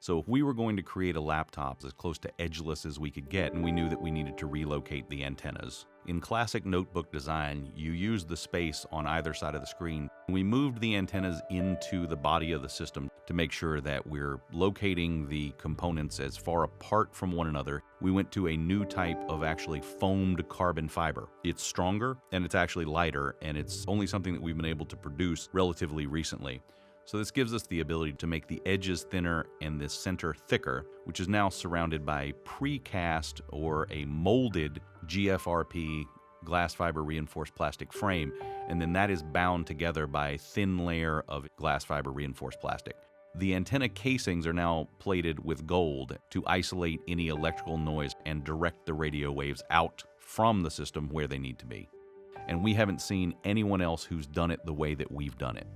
So if we were going to create a laptop as close to edgeless as we could get, and we knew that we needed to relocate the antennas. In classic notebook design, you use the space on either side of the screen. We moved the antennas into the body of the system to make sure that we're locating the components as far apart from one another. We went to a new type of actually foamed carbon fiber. It's stronger and it's actually lighter, and it's only something that we've been able to produce relatively recently. So this gives us the ability to make the edges thinner and the center thicker, which is now surrounded by precast or a molded GFRP glass fiber reinforced plastic frame, and then that is bound together by a thin layer of glass fiber reinforced plastic. The antenna casings are now plated with gold to isolate any electrical noise and direct the radio waves out from the system where they need to be. And we haven't seen anyone else who's done it the way that we've done it.